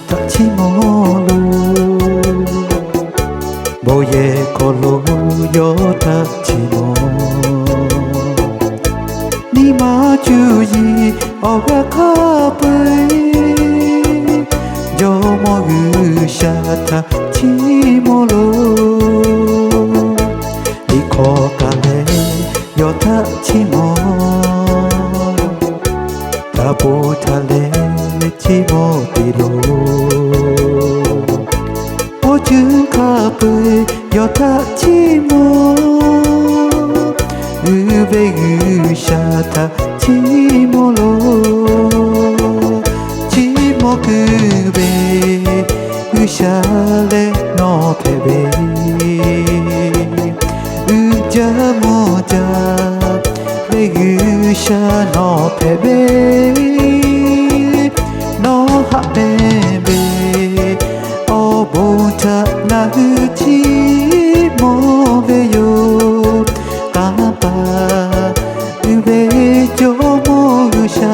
立ちもろぼえころよ立ちもにまちゅうじおがかぶいじょもぐしゃ立ちもろいこかれよ立ちもたぼたれちもびろおじゅかぶよたちもうべぐしゃたちもろちもくべうしゃれのてべうじゃもじゃべぐしゃのてべのはべべおぼたなうちもべよかばうべじょもぐしゃ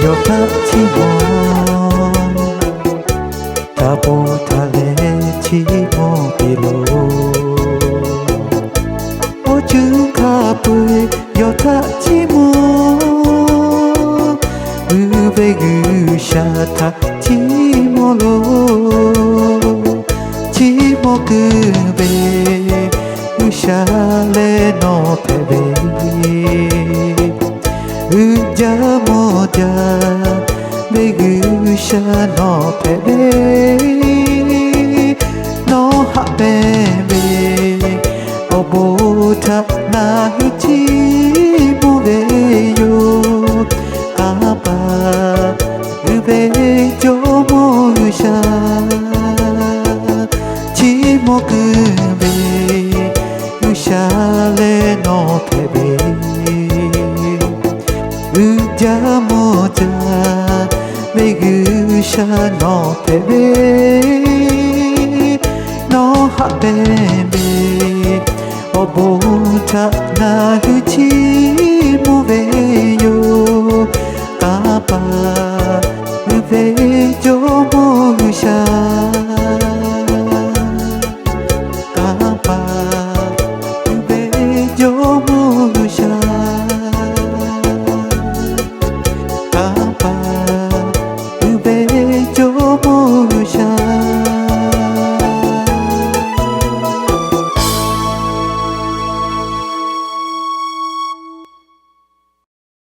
よたちもたぼたれちもびろおじゅんかぶよたちもうべぐしゃたちもろちもくべうしゃれのてべうじゃもじゃべぐしゃのてべのはべべおぼたなうちもべよかばうべじょもぐしゃちもくべうしゃれのてべうじゃもじゃべぐしゃのてべのはべべおぼたなうち